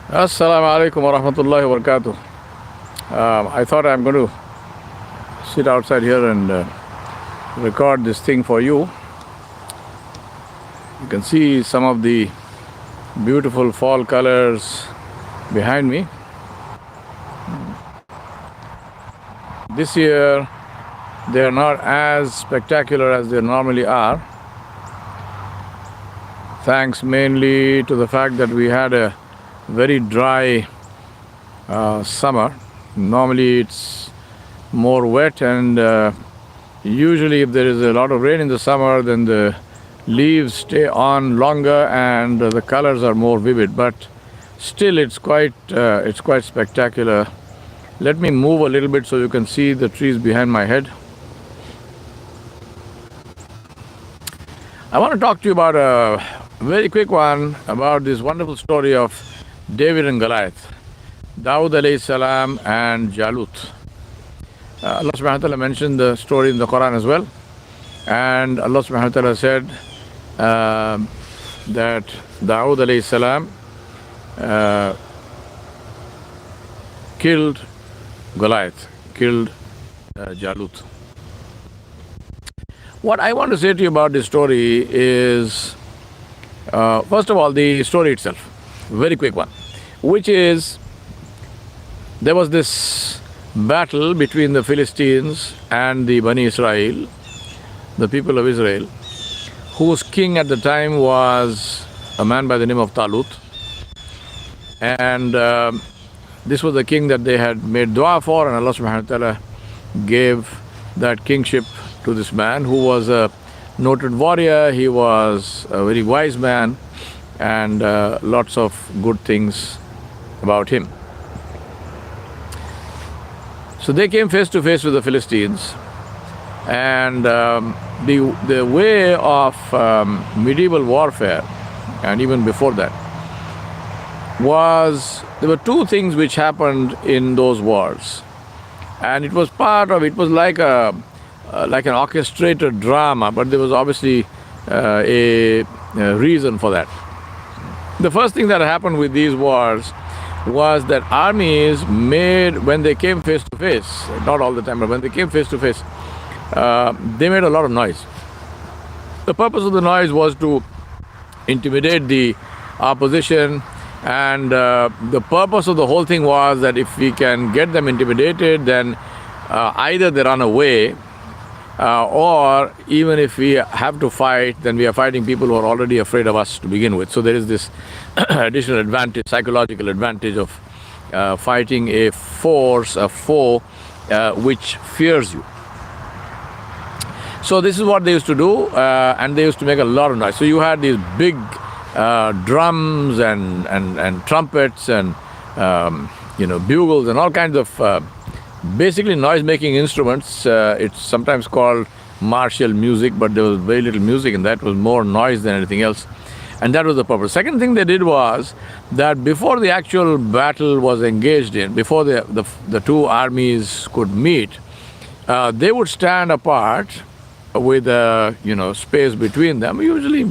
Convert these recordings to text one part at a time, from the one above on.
Assalamu alaikum wa rahmatullahi wa barakatuh. I thought I'm going to sit outside here and record this thing for you. You can see some of the beautiful fall colors behind me. This year, they are not as spectacular as they normally are, thanks mainly to the fact that we had a very dry summer. Normally it's more wet, and usually if there is a lot of rain in the summer, then the leaves stay on longer and the colors are more vivid, but still it's quite spectacular. Let me move a little bit so you can see the trees behind my head. I want to talk to you about a very quick one about this wonderful story of David and Goliath, Dawood alayhi salam and Jalut. Allah subhanahu wa ta'ala mentioned the story in the Quran as well, and Allah subhanahu wa ta'ala said that Dawood alayhi salam killed Goliath, killed Jalut. What I want to say to you about this story is, first of all, the story itself, very quick one, which is there was this battle between the Philistines and the Bani Israel, the people of Israel, whose king at the time was a man by the name of Talut. And this was the king that they had made dua for, and Allah subhanahu wa ta'ala gave that kingship to this man who was a noted warrior. He was a very wise man, and lots of good things about him. So they came face to face with the Philistines, and the way of medieval warfare, and even before that, was there were two things which happened in those wars, and it was like an orchestrated drama, but there was obviously a reason for that. The first thing that happened with these wars was that armies made, when they came face to face, not all the time, but when they came face to face, they made a lot of noise. The purpose of the noise was to intimidate the opposition, and the purpose of the whole thing was that if we can get them intimidated, then either they run away, or even if we have to fight, then we are fighting people who are already afraid of us to begin with. So there is this additional advantage, psychological advantage of fighting a foe which fears you. So this is what they used to do, and they used to make a lot of noise. So you had these big drums and trumpets and bugles and all kinds of basically noise-making instruments. It's sometimes called martial music, but there was very little music, and that was more noise than anything else. And that was the purpose. Second thing they did was that before the actual battle was engaged in, before the two armies could meet, they would stand apart with a space between them, usually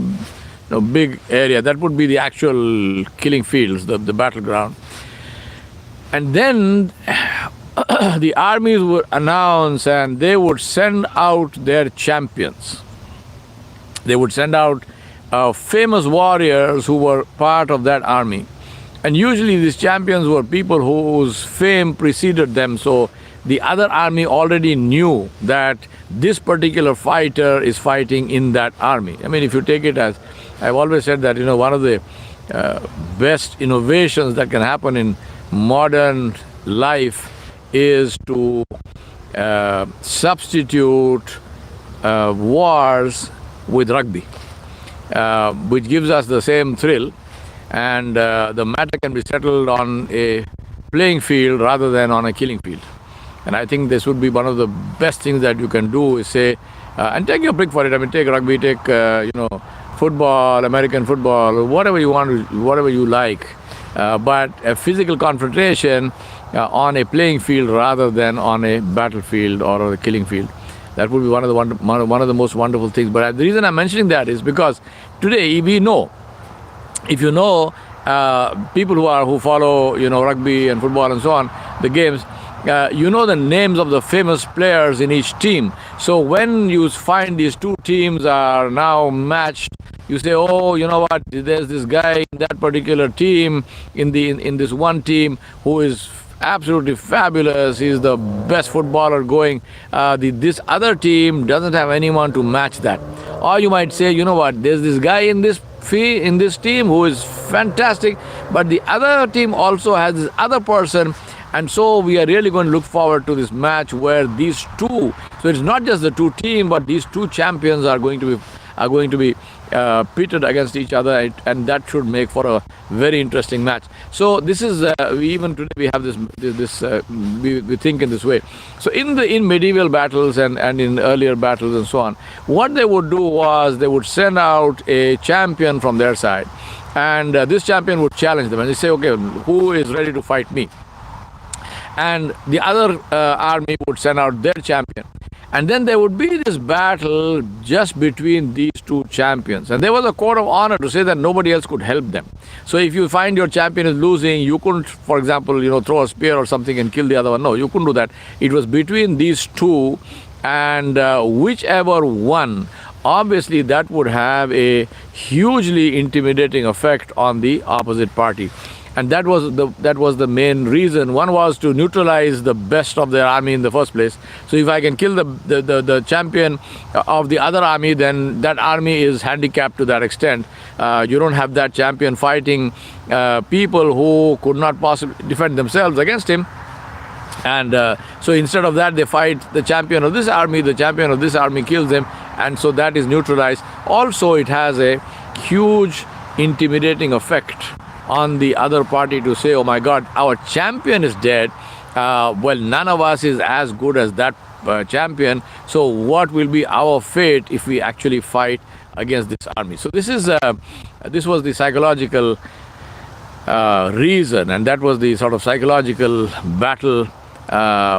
big area. That would be the actual killing fields, the battleground. And then the armies would announce, and they would send out their champions. They would send out famous warriors who were part of that army. And usually these champions were people whose fame preceded them. So the other army already knew that this particular fighter is fighting in that army. I mean, if you take it as, I've always said that, one of the best innovations that can happen in modern life is to substitute wars with rugby, which gives us the same thrill, and the matter can be settled on a playing field rather than on a killing field. And I think this would be one of the best things that you can do, is say, and take your pick for it. I mean, take rugby, take football, American football, whatever you want, whatever you like, but a physical confrontation on a playing field rather than on a battlefield or a killing field. That would be one of the most wonderful things. But the reason I'm mentioning that is because today we know, if you know people who follow rugby and football and so on, the games, you know the names of the famous players in each team. So when you find these two teams are now matched, you say, oh, you know what, there's this guy in that particular team, in this one team, who is absolutely fabulous. He's the best footballer going. This other team doesn't have anyone to match that. Or you might say, you know what, there's this guy in this team who is fantastic, but the other team also has this other person. And so we are really going to look forward to this match where these two, so it's not just the two teams, but these two champions are going to be pitted against each other, and that should make for a very interesting match. So this is even today we have this we think in this way. So in medieval battles and in earlier battles and so on, what they would do was they would send out a champion from their side, and this champion would challenge them, and they say, okay, who is ready to fight me? And the other army would send out their champion. And then there would be this battle just between these two champions. And there was a code of honor to say that nobody else could help them. So if you find your champion is losing, you couldn't, for example, throw a spear or something and kill the other one. No, you couldn't do that. It was between these two, and whichever one, obviously that would have a hugely intimidating effect on the opposite party. And that was the main reason. One was to neutralize the best of their army in the first place. So if I can kill the champion of the other army, then that army is handicapped to that extent. You don't have that champion fighting people who could not possibly defend themselves against him. And so instead of that, they fight the champion of this army. The champion of this army kills him, and so that is neutralized. Also, it has a huge intimidating effect on the other party to say, oh my God, our champion is dead. Well, none of us is as good as that champion. So what will be our fate if we actually fight against this army? So this was the psychological reason, and that was the sort of psychological battle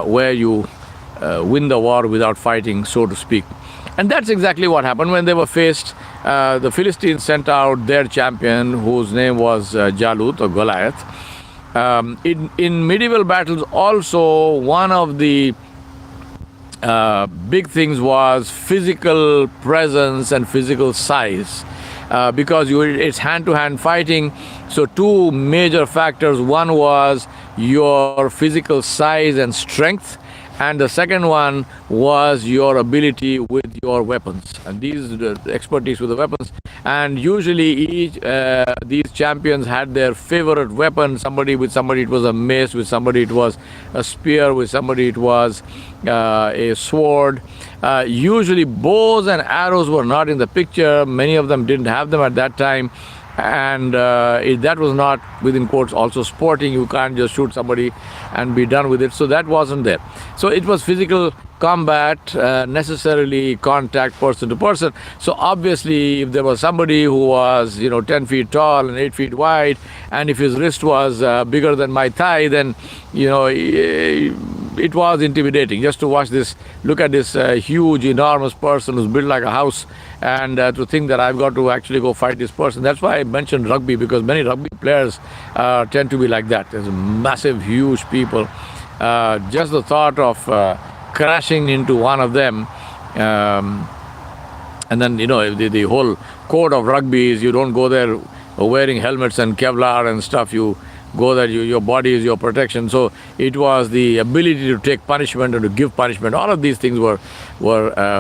where you win the war without fighting, so to speak. And that's exactly what happened when they were faced. The Philistines sent out their champion, whose name was Jalut or Goliath. In medieval battles also, one of the big things was physical presence and physical size. Because it's hand-to-hand fighting, so two major factors. One was your physical size and strength, and the second one was your ability with your weapons, and the expertise with the weapons. And usually these champions had their favorite weapon. With somebody it was a mace, with somebody it was a spear, with somebody it was a sword. Usually bows and arrows were not in the picture. Many of them didn't have them at that time. And that was not, within quotes, also sporting. You can't just shoot somebody and be done with it. So that wasn't there. So it was physical combat, necessarily contact person to person. So obviously, if there was somebody who was 10 feet tall and 8 feet wide, and if his wrist was bigger than my thigh, then it was intimidating just to look at this huge, enormous person who's built like a house, and to think that I've got to actually go fight this person. That's why I mentioned rugby, because many rugby players tend to be like that. There's massive, huge people. Just the thought of crashing into one of them, and then the whole code of rugby is you don't go there wearing helmets and Kevlar and stuff. You go there, your body is your protection. So it was the ability to take punishment and to give punishment. All of these things were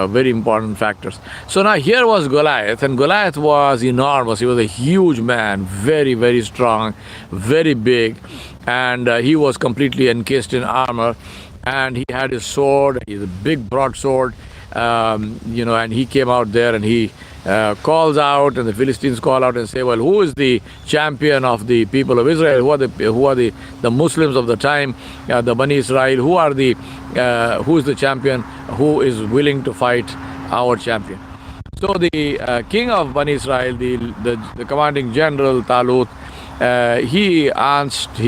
very important factors. So now here was Goliath, and Goliath was enormous. He was a huge man, very, very strong, very big, and he was completely encased in armor, and he had his sword. He's a big broadsword, and he came out there and he calls out, and the Philistines call out and say, well, who is the champion of the people of Israel? Who are the Muslims of the time, the Bani Israel? Who is the champion who is willing to fight our champion? So the king of Bani Israel, the commanding general Talut, he announced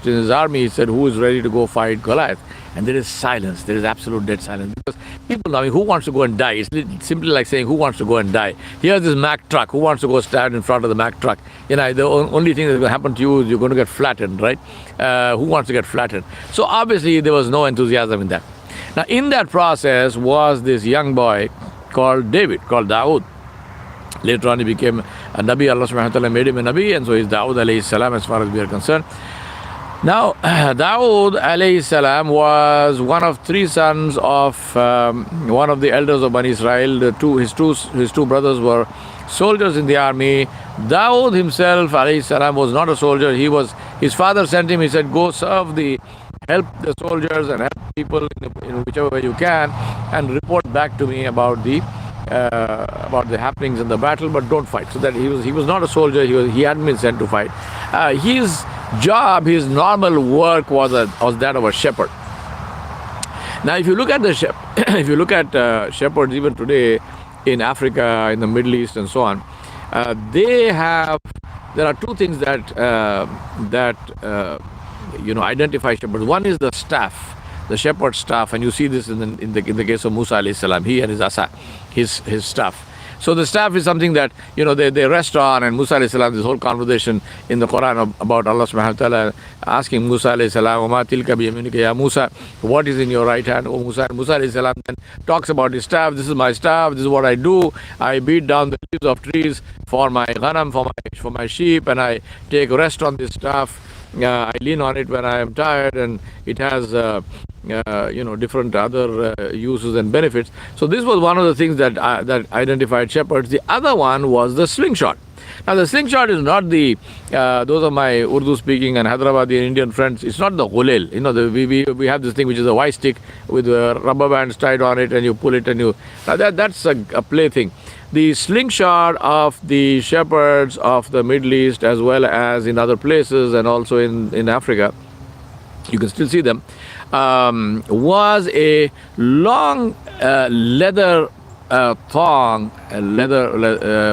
in his army, he said, who is ready to go fight Goliath? and there is silence. There is absolute dead silence. Because people know, I mean, who wants to go and die? It's simply like saying, who wants to go and die? Here's this Mack truck. Who wants to go stand in front of the Mack truck? You know, the only thing that's going to happen to you is you're going to get flattened, right? Who wants to get flattened? So obviously there was no enthusiasm in that. Now in that process was this young boy called David, called Dawood. Later on he became a Nabi. Allah subhanahu wa ta'ala made him a Nabi, and so he's Dawood alayhi salam as far as we are concerned. Now, Dawood alayhi salam was one of three sons of one of the elders of Bani Israel. His two brothers were soldiers in the army. Dawood himself alayhi salam was not a soldier. His father sent him. He said, go help the soldiers and help people in whichever way you can, and report back to me about the happenings in the battle, but don't fight. So that he was not a soldier. He hadn't been sent to fight. His job, his normal work was that of a shepherd. Now, if you look at shepherds even today in Africa, in the Middle East, and so on, there are two things that identify shepherds. One is the staff, the shepherd's staff, and you see this in the case of Musa alayhi salam. He and his asa, his staff. So the staff is something that they rest on, and Musa alayhi salam, this whole conversation in the Quran about Allah subhanahu wa ta'ala asking Musa alayhi salam, "Wama tilka biyaminika ya Musa," what is in your right hand, O Musa? And Musa alayhi salam then talks about his staff. This is my staff. This is what I do. I beat down the leaves of trees for my ghanam, for my sheep, and I take rest on this staff. I lean on it when I am tired, and it has different other uses and benefits. So this was one of the things that identified shepherds. The other one was the slingshot. Now the slingshot is not the those are my Urdu speaking and Hyderabadi and Indian friends. It's not the gholel. We have this thing which is a white stick with rubber bands tied on it, and you pull it, and that's a plaything. The slingshot of the shepherds of the Middle East, as well as in other places and also in Africa, you can still see them, was a long leather thong,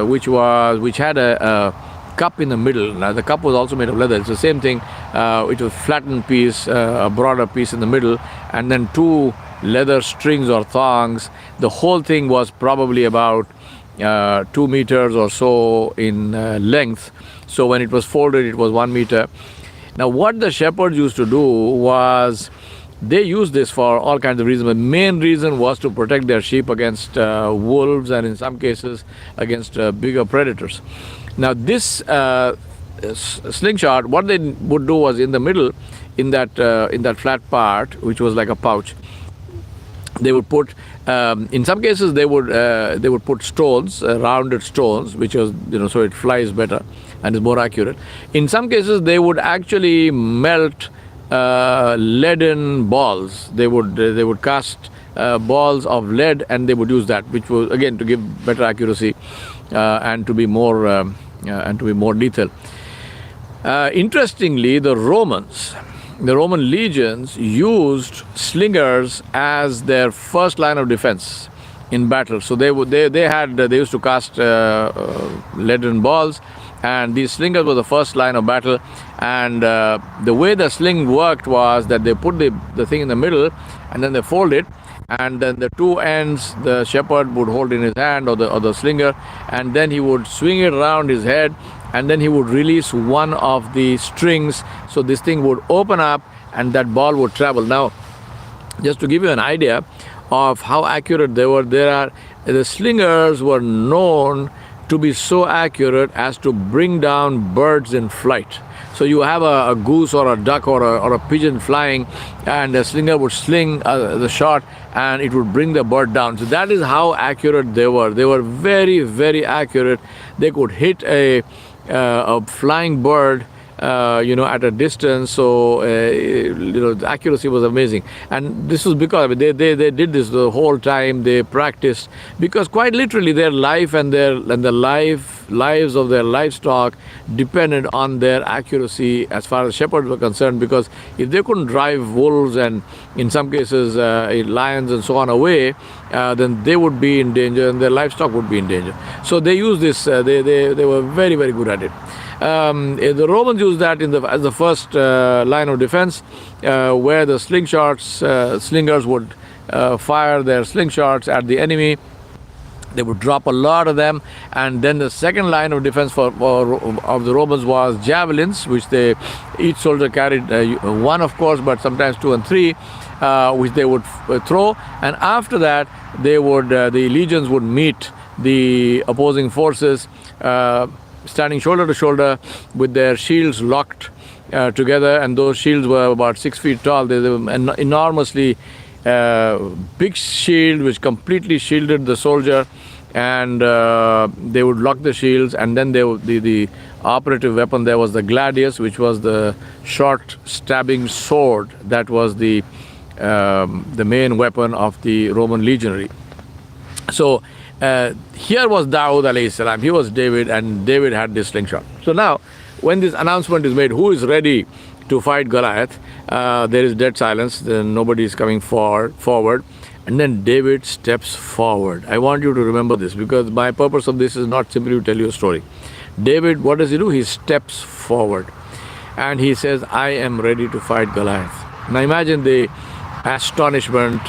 which had a cup in the middle. Now the cup was also made of leather. It's the same thing. It was a flattened piece, a broader piece in the middle, and then two leather strings or thongs. The whole thing was probably about 2 meters or so in length. So when it was folded, it was 1 meter. Now what the shepherds used to do was they used this for all kinds of reasons. The main reason was to protect their sheep against wolves, and in some cases against bigger predators. Now this slingshot, what they would do was in the middle, in that flat part, which was like a pouch, they would put, in some cases they would put stones, rounded stones, which was so it flies better and is more accurate. In some cases they would actually melt leaden balls. They would cast balls of lead, and they would use that, which was again to give better accuracy and to be more lethal. Interestingly, the Roman legions used slingers as their first line of defense in battle. So they used to cast leaden balls, and these slingers were the first line of battle. And the way the sling worked was that they put the thing in the middle, and then they fold it, and then the two ends the shepherd would hold in his hand, or the slinger, and then he would swing it around his head, and then he would release one of the strings, so this thing would open up and that ball would travel. Now, just to give you an idea of how accurate they were, the slingers were known to be so accurate as to bring down birds in flight. So you have a goose or a duck or a pigeon flying, and the slinger would sling the shot, and it would bring the bird down. So that is how accurate they were. They were very, very accurate. They could hit a flying bird at a distance. So the accuracy was amazing. And this was because they did this the whole time. They practiced, because quite literally their life and the lives of their livestock depended on their accuracy as far as shepherds were concerned. Because if they couldn't drive wolves and in some cases lions and so on away, then they would be in danger and their livestock would be in danger. So they used this. They were very, very good at it. The Romans used that as the first line of defense, where the slingers would fire their slingshots at the enemy. They would drop a lot of them, and then the second line of defense of the Romans was javelins, which each soldier carried one, of course, but sometimes two and three, which they would throw. And after that, the legions would meet the opposing forces, standing shoulder to shoulder with their shields locked together, and those shields were about 6 feet tall. They were an enormously big shield which completely shielded the soldier, and they would lock the shields, and then the operative weapon there was the gladius, which was the short stabbing sword that was the main weapon of the Roman legionary. So here was Dawood alayhi salam, he was David, and David had this slingshot. So now when this announcement is made, who is ready to fight Goliath, there is dead silence, then nobody is coming forward, and then David steps forward. I want you to remember this, because my purpose of this is not simply to tell you a story. David, what does he do? He steps forward and he says, I am ready to fight Goliath. Now imagine the astonishment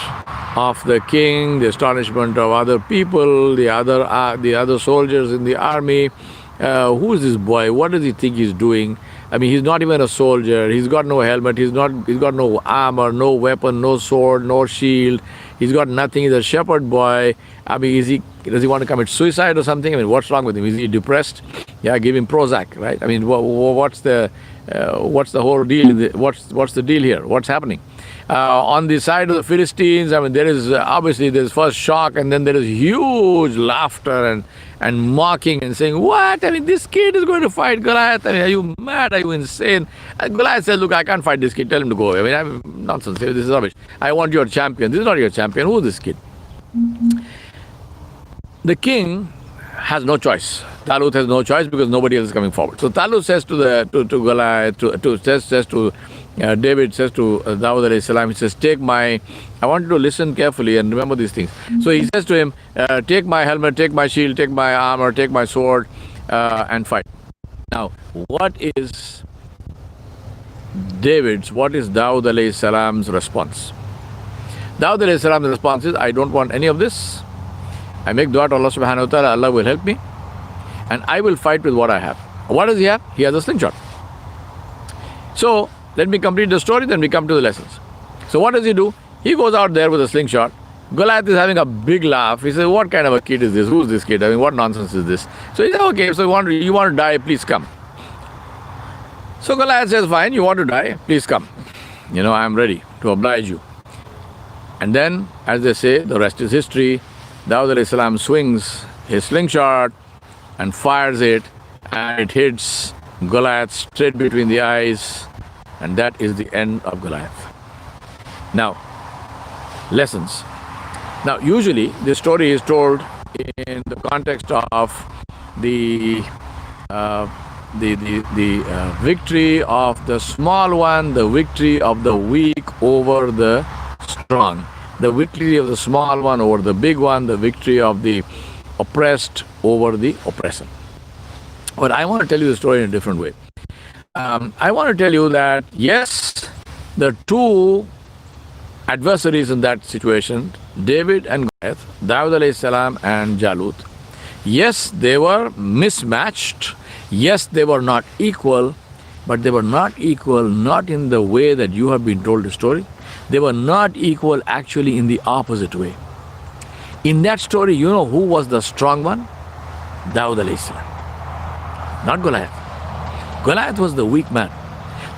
of the king, the astonishment of other people, the other soldiers in the army. Who is this boy? What does he think he's doing? I mean, he's not even a soldier. He's got no helmet. He's got no armor, no weapon, no sword, no shield. He's got nothing. He's a shepherd boy. I mean, does he want to commit suicide or something? I mean, what's wrong with him? Is he depressed? Yeah, give him Prozac, right? I mean, what's the whole deal? What's the deal here? What's happening? On the side of the Philistines, I mean, there's first shock, and then there is huge laughter and mocking and saying, what? I mean, this kid is going to fight Goliath. I mean, are you mad? Are you insane? And Goliath says, look, I can't fight this kid. Tell him to go away. I mean, nonsense. This is rubbish. I want your champion. This is not your champion. Who is this kid? The king has no choice. Talut has no choice because nobody else is coming forward. So Talut says to Goliath, says to David, says to Dawud alayhi salam, he says, I want you to listen carefully and remember these things. So he says to him, take my helmet, take my shield, take my armor, take my sword, and fight. Now, what is Dawud alayhi salam's response? Dawud alayhi salam's response is, I don't want any of this. I make dua to Allah subhanahu wa ta'ala, Allah will help me, and I will fight with what I have. What does he have? He has a slingshot. So, let me complete the story, then we come to the lessons. So what does he do? He goes out there with a slingshot. Goliath is having a big laugh. He says, what kind of a kid is this? Who's this kid? I mean, what nonsense is this? So he says, okay, so you want to die, please come. So Goliath says, fine, you want to die, please come. I am ready to oblige you. And then, as they say, the rest is history. Dawud alayhi salam swings his slingshot and fires it, and it hits Goliath straight between the eyes, and that is the end of Goliath. Now, lessons. Now, usually this story is told in the context of the victory of the small one, the victory of the weak over the strong. The victory of the small one over the big one, the victory of the oppressed over the oppressor. But I want to tell you the story in a different way. I want to tell you that, yes, the two adversaries in that situation, David and Goliath, Dawud alayhi salam and Jalut, yes, they were mismatched. Yes, they were not equal, but they were not equal not in the way that you have been told the story. They were not equal actually in the opposite way. In that story, you know who was the strong one? Dawud alayhi salam, not Goliath. Goliath was the weak man.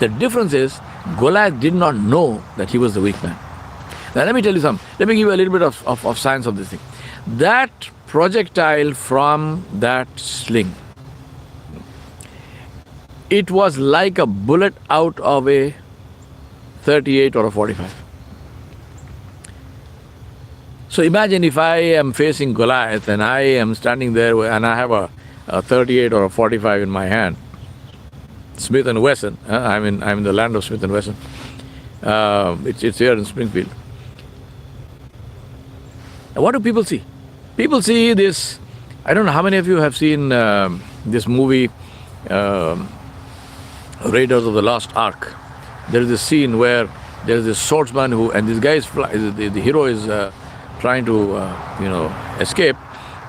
The difference is, Goliath did not know that he was the weak man. Now let me tell you something. Let me give you a little bit of science of this thing. That projectile from that sling, it was like a bullet out of a 38 or a 45. So imagine if I am facing Goliath and I am standing there and I have a 38 or a 45 in my hand. Smith & Wesson. I'm in the land of Smith & Wesson. It's here in Springfield. And what do people see? People see this. I don't know how many of you have seen this movie Raiders of the Lost Ark. There is a scene where there is this swordsman and this guy is the hero is trying to escape,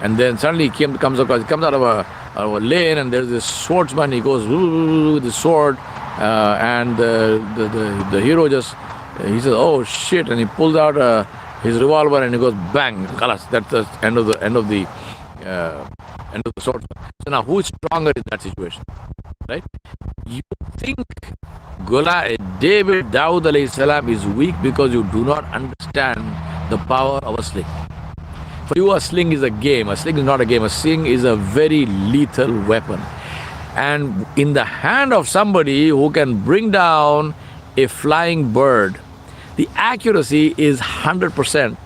and then suddenly he comes out of a lane, and there's this swordsman. He goes with the sword, and the hero he says, "Oh shit!" and he pulls out his revolver and he goes bang, kalas. That's the end of the swordsman. So now, who is stronger in that situation, right? You think Daud alayhi salam is weak because you do not understand the power of a sling. For you, a sling is a game. A sling is not a game. A sling is a very lethal weapon. And in the hand of somebody who can bring down a flying bird, the accuracy is 100%.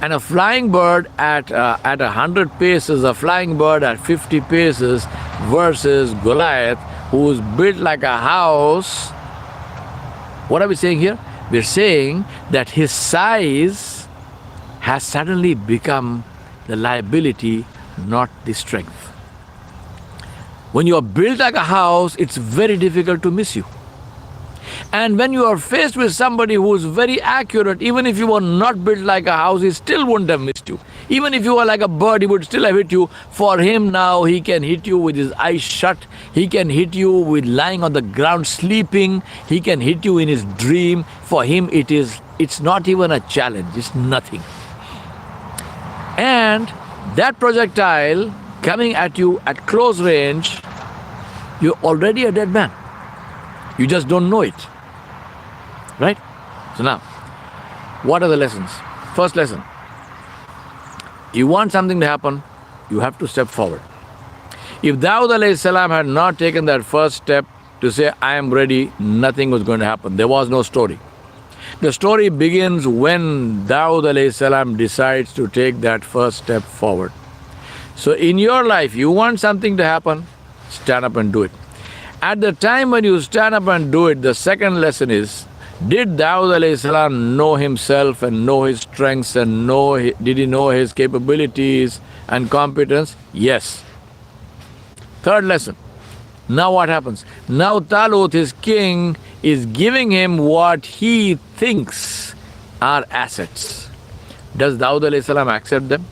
And a flying bird at 100 paces, a flying bird at 50 paces versus Goliath, who is built like a house. What are we saying here? We're saying that his size has suddenly become the liability, not the strength. When you are built like a house, it's very difficult to miss you. And when you are faced with somebody who is very accurate, even if you were not built like a house, he still wouldn't have missed you. Even if you were like a bird, he would still have hit you. For him now, he can hit you with his eyes shut. He can hit you with lying on the ground sleeping. He can hit you in his dream. For him, it's not even a challenge. It's nothing. And that projectile coming at you at close range, you're already a dead man. You just don't know it. Right? So now, what are the lessons? First lesson. You want something to happen, you have to step forward. If Daud alayhi salam had not taken that first step to say, I am ready, nothing was going to happen. There was no story. The story begins when Daud alayhi salam decides to take that first step forward. So in your life, you want something to happen, stand up and do it. At the time when you stand up and do it, the second lesson is, did Daud alayhi salam know himself and know his strengths and did he know his capabilities and competence? Yes. Third lesson. Now what happens? Now Talut, his king, is giving him what he thinks are assets. Does Daud alayhi salam accept them?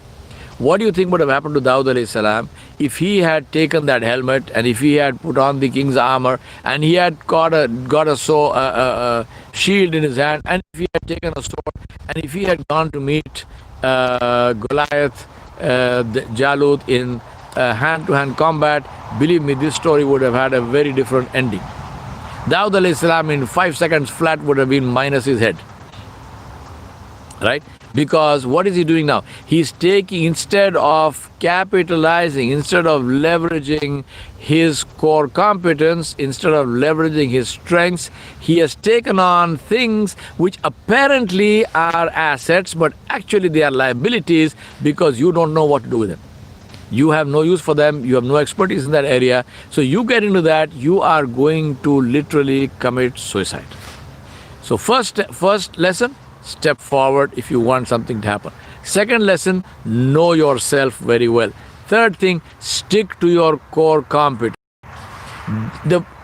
What do you think would have happened to Daud alayhi salam if he had taken that helmet and if he had put on the king's armor and he had got a shield in his hand, and if he had taken a sword and if he had gone to meet Goliath, Jalut in hand-to-hand combat? Believe me, this story would have had a very different ending. Daud alayhi salam in 5 seconds flat would have been minus his head. Right? Because what is he doing now? He's taking, instead of capitalizing, instead of leveraging his core competence, instead of leveraging his strengths, he has taken on things which apparently are assets, but actually they are liabilities because you don't know what to do with them. You have no use for them, you have no expertise in that area. So you get into that, you are going to literally commit suicide. So first lesson, step forward if you want something to happen. Second lesson, know yourself very well. Third thing, stick to your core competence.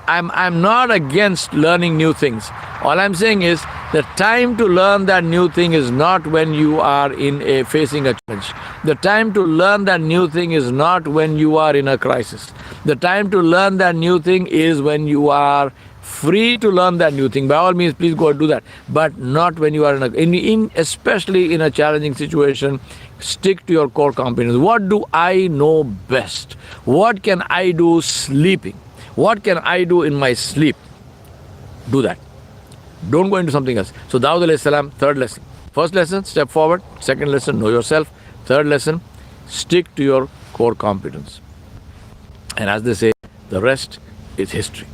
I'm not against learning new things. All I'm saying is the time to learn that new thing is not when you are facing a challenge. The time to learn that new thing is not when you are in a crisis. The time to learn that new thing is when you are free to learn that new thing. By all means, please go and do that. But not when you are especially in a challenging situation. Stick to your core competence. What do I know best? What can I do sleeping? What can I do in my sleep? Do that. Don't go into something else. So Daud alayhi salam, third lesson. First lesson, step forward. Second lesson, know yourself. Third lesson, stick to your core competence. And as they say, the rest is history.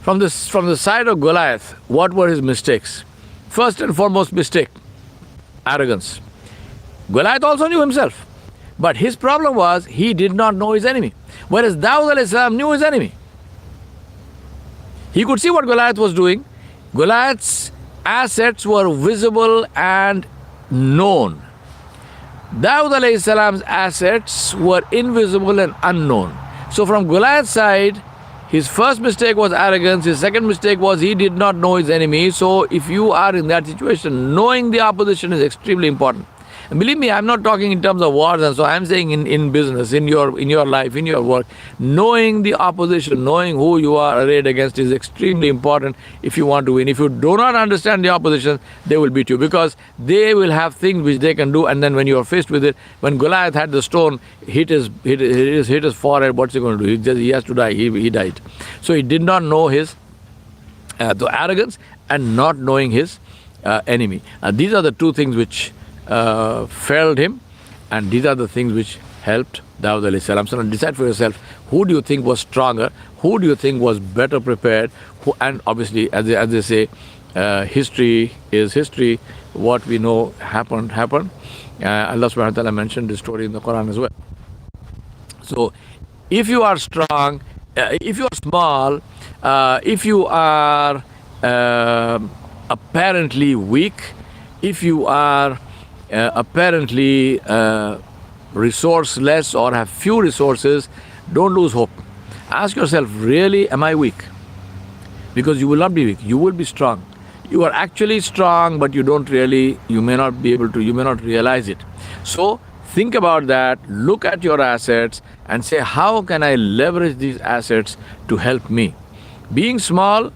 From the side of Goliath, what were his mistakes? First and foremost mistake, arrogance. Goliath also knew himself. But his problem was he did not know his enemy. Whereas Daud alayhi salam knew his enemy. He could see what Goliath was doing. Goliath's assets were visible and known. Daud alayhi salam's assets were invisible and unknown. So from Goliath's side, his first mistake was arrogance. His second mistake was he did not know his enemy. So if you are in that situation, knowing the opposition is extremely important. And believe me, I'm not talking in terms of wars and so. I'm saying in business, in your life, in your work, knowing the opposition, knowing who you are arrayed against is extremely important if you want to win. If you do not understand the opposition, they will beat you because they will have things which they can do. And then when you are faced with it, when Goliath had the stone hit his forehead, what's he going to do? He has to die. He died. So he did not know his the arrogance and not knowing his enemy. These are the two things which failed him, and these are the things which helped Dawud alayhi salam. So now decide for yourself, who do you think was stronger, who do you think was better prepared, and obviously as they say, history is history. What we know happened. Allah subhanahu wa ta'ala mentioned this story in the Quran as well. So if you are strong, if you are small, if you are apparently weak, if you are apparently resourceless or have few resources, don't lose hope. Ask yourself, really, am I weak? Because you will not be weak, you will be strong. You are actually strong, but you may not be able to, you may not realize it. So think about that, look at your assets and say, how can I leverage these assets to help me? Being small,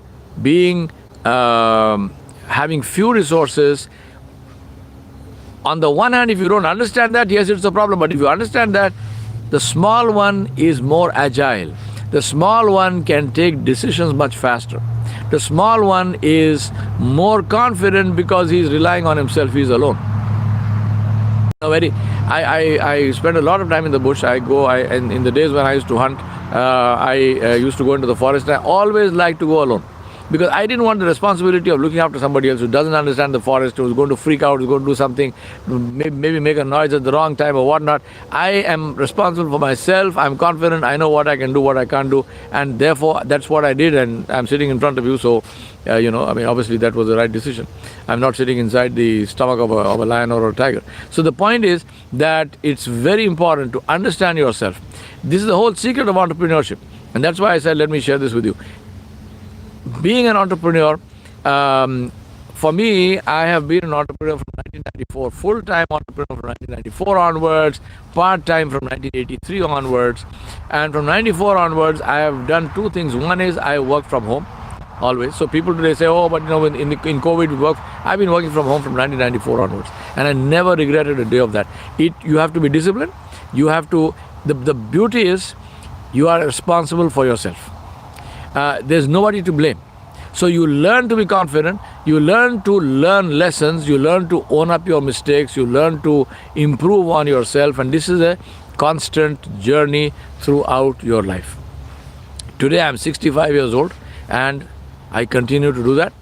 having few resources, on the one hand, if you don't understand that, yes, it's a problem. But if you understand that, the small one is more agile. The small one can take decisions much faster. The small one is more confident because he's relying on himself. He's alone. I spend a lot of time in the bush. And in the days when I used to hunt, I used to go into the forest. I always liked to go alone, because I didn't want the responsibility of looking after somebody else who doesn't understand the forest, who's going to freak out, who's going to do something, maybe make a noise at the wrong time or whatnot. I am responsible for myself. I'm confident. I know what I can do, what I can't do. And therefore, that's what I did. And I'm sitting in front of you. So, obviously that was the right decision. I'm not sitting inside the stomach of a lion or a tiger. So the point is that it's very important to understand yourself. This is the whole secret of entrepreneurship. And that's why I said, let me share this with you. Being an entrepreneur, for me, I have been an entrepreneur from 1994, full-time entrepreneur from 1994 onwards, part-time from 1983 onwards. And from 94 onwards, I have done two things. One is I work from home, always. So people today say, oh, but in COVID we work. I've been working from home from 1994 onwards. And I never regretted a day of that. You have to be disciplined. You have to, the beauty is, you are responsible for yourself. There's nobody to blame. So you learn to be confident, you learn to learn lessons, you learn to own up your mistakes, you learn to improve on yourself, and this is a constant journey throughout your life. Today I'm 65 years old and I continue to do that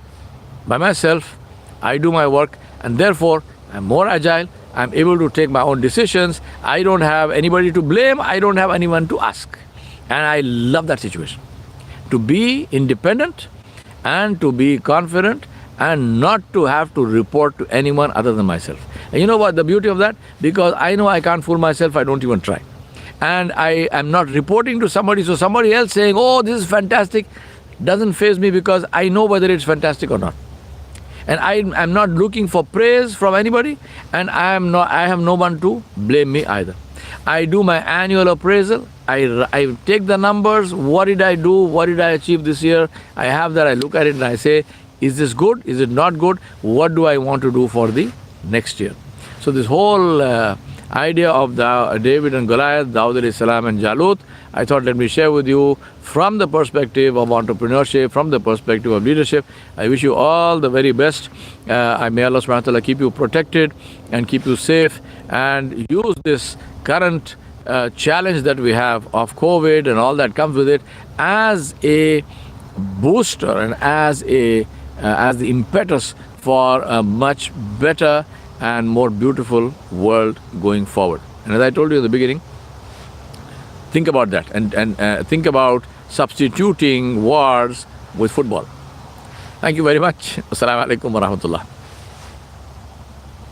by myself. I do my work and therefore I'm more agile, I'm able to take my own decisions, I don't have anybody to blame, I don't have anyone to ask. And I love that situation. To be independent and to be confident and not to have to report to anyone other than myself. And you know what the beauty of that? Because I know I can't fool myself, I don't even try. And I am not reporting to somebody, so somebody else saying, oh, this is fantastic, doesn't faze me because I know whether it's fantastic or not. And I'm not looking for praise from anybody, and I have no one to blame me either. I do my annual appraisal. I take the numbers. What did I do? What did I achieve this year? I have that. I look at it and I say, is this good? Is it not good? What do I want to do for the next year? So this whole idea of David and Goliath, Dawud alayhi salam and Jalut, I thought let me share with you from the perspective of entrepreneurship, from the perspective of leadership. I wish you all the very best. May Allah subhanahu wa ta'ala keep you protected and keep you safe, and use this current challenge that we have of COVID and all that comes with it as a booster and as the impetus for a much better and more beautiful world going forward. And as I told you in the beginning, think about that and think about substituting wars with football. Thank you very much. Assalamu alaikum wa rahmatullah.